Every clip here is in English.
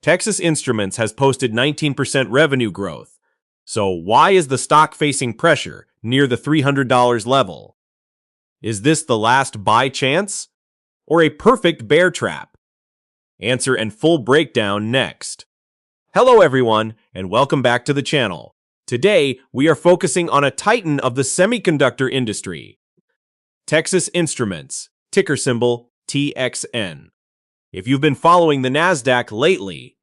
Texas Instruments has posted 19% revenue growth. So why is the stock facing pressure near the $300 level? Is this the last buy chance? Or a perfect bear trap? Answer and full breakdown next. Hello everyone, and welcome back to the channel. Today, we are focusing on a titan of the semiconductor industry, Texas Instruments, ticker symbol TXN. If you've been following the Nasdaq lately,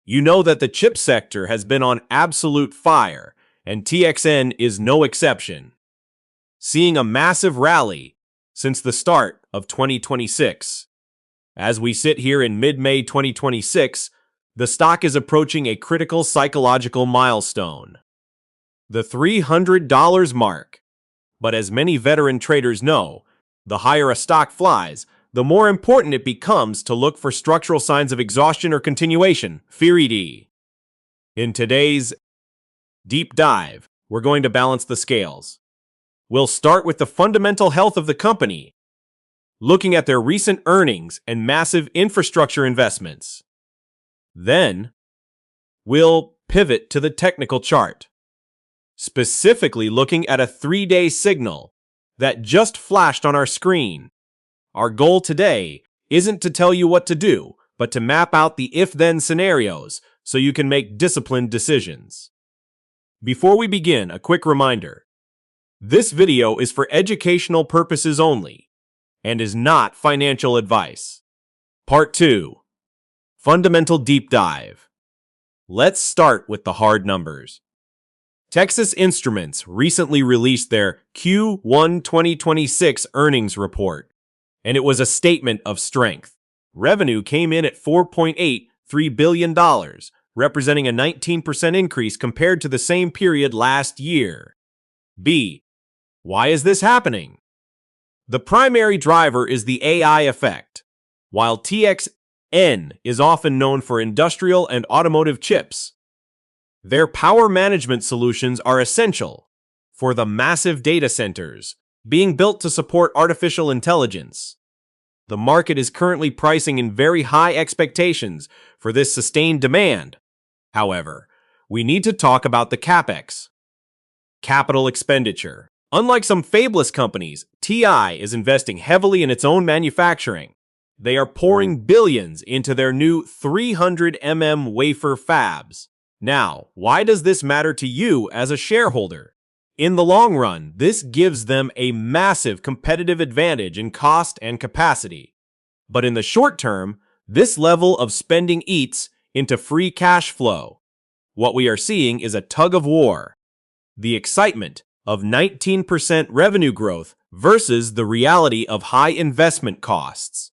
you know that the chip sector has been on absolute fire, and TXN is no exception, seeing a massive rally since the start of 2026. As we sit here in mid-May 2026, the stock is approaching a critical psychological milestone, the $300 mark. But as many veteran traders know, the higher a stock flies, the more important it becomes to look for structural signs of exhaustion or continuation, FERD. In today's deep dive, we're going to balance the scales. We'll start with the fundamental health of the company, looking at their recent earnings and massive infrastructure investments. Then, we'll pivot to the technical chart, specifically looking at a 3-day signal that just flashed on our screen. Our goal today isn't to tell you what to do, but to map out the if-then scenarios so you can make disciplined decisions. Before we begin, a quick reminder. This video is for educational purposes only and is not financial advice. Part 2. Fundamental Deep Dive. Let's start with the hard numbers. Texas Instruments recently released their Q1 2026 earnings report, and it was a statement of strength. Revenue came in at $4.83 billion, representing a 19% increase compared to the same period last year. B. Why is this happening? The primary driver is the AI effect. While TXN is often known for industrial and automotive chips, their power management solutions are essential for the massive data centers being built to support artificial intelligence. The market is currently pricing in very high expectations for this sustained demand. However, we need to talk about the CapEx, capital expenditure. Unlike some fabless companies, TI is investing heavily in its own manufacturing. They are pouring billions into their new 300 mm wafer fabs. Now, why does this matter to you as a shareholder? In the long run, this gives them a massive competitive advantage in cost and capacity. But in the short term, this level of spending eats into free cash flow. What we are seeing is a tug of war. The excitement of 19% revenue growth versus the reality of high investment costs.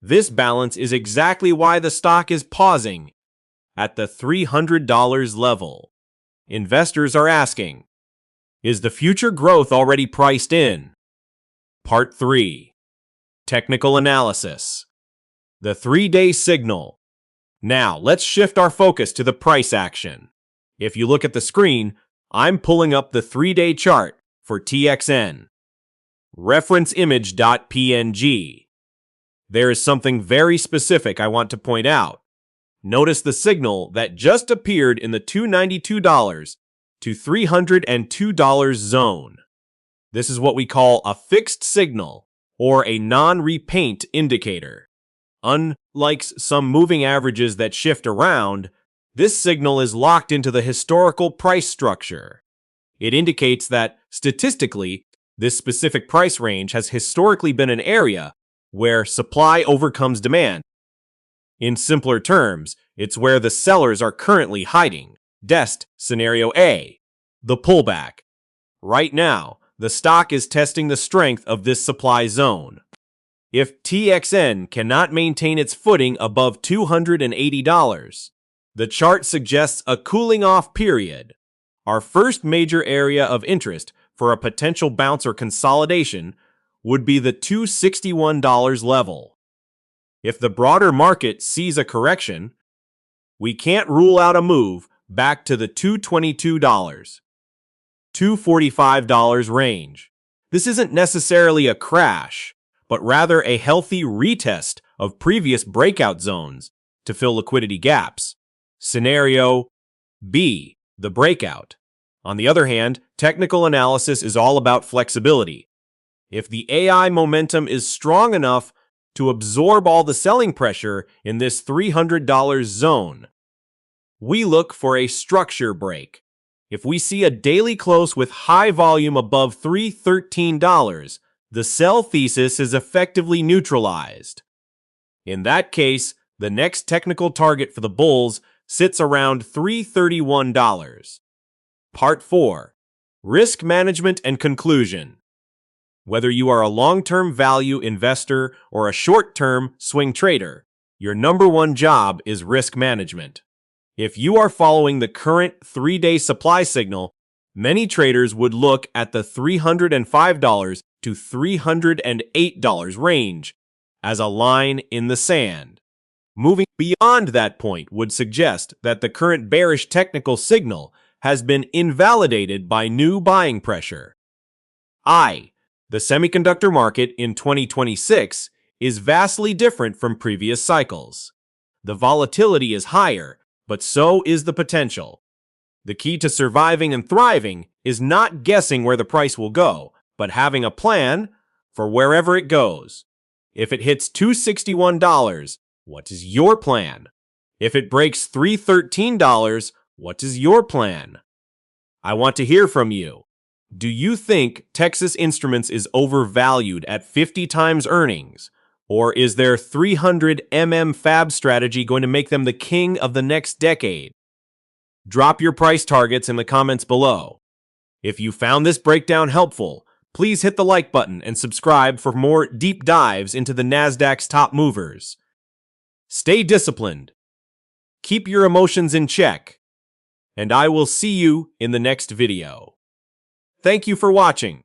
This balance is exactly why the stock is pausing at the $300 level. Investors are asking, is the future growth already priced in? Part 3. Technical analysis. The 3-day signal. Now, let's shift our focus to the price action. If you look at the screen, I'm pulling up the 3-day chart for TXN. Reference image.png. There is something very specific I want to point out. Notice the signal that just appeared in the $292 to $302 zone. This is what we call a fixed signal or a non-repaint indicator. Unlike some moving averages that shift around, this signal is locked into the historical price structure. It indicates that, statistically, this specific price range has historically been an area where supply overcomes demand. In simpler terms, it's where the sellers are currently hiding. Dest scenario A, the pullback. Right now, the stock is testing the strength of this supply zone. If TXN cannot maintain its footing above $280, the chart suggests a cooling off period. Our first major area of interest for a potential bounce or consolidation would be the $261 level. If the broader market sees a correction, we can't rule out a move back to the $222, $245 range. This isn't necessarily a crash, but rather a healthy retest of previous breakout zones to fill liquidity gaps. Scenario B, the breakout. On the other hand, technical analysis is all about flexibility. If the AI momentum is strong enough to absorb all the selling pressure in this $300 zone, we look for a structure break. If we see a daily close with high volume above $313, the sell thesis is effectively neutralized. In that case, the next technical target for the bulls sits around $331. Part 4. Risk Management and Conclusion. Whether you are a long-term value investor or a short-term swing trader, your number one job is risk management. If you are following the current 3-day supply signal, many traders would look at the $305 to $308 range as a line in the sand. Moving beyond that point would suggest that the current bearish technical signal has been invalidated by new buying pressure. The semiconductor market in 2026 is vastly different from previous cycles. The volatility is higher, but so is the potential. The key to surviving and thriving is not guessing where the price will go, but having a plan for wherever it goes. If it hits $261, what is your plan? If it breaks $313, what is your plan? I want to hear from you. Do you think Texas Instruments is overvalued at 50 times earnings? Or is their 300 fab strategy going to make them the king of the next decade? Drop your price targets in the comments below. If you found this breakdown helpful, please hit the like button and subscribe for more deep dives into the Nasdaq's top movers. Stay disciplined. Keep your emotions in check. And I will see you in the next video. Thank you for watching.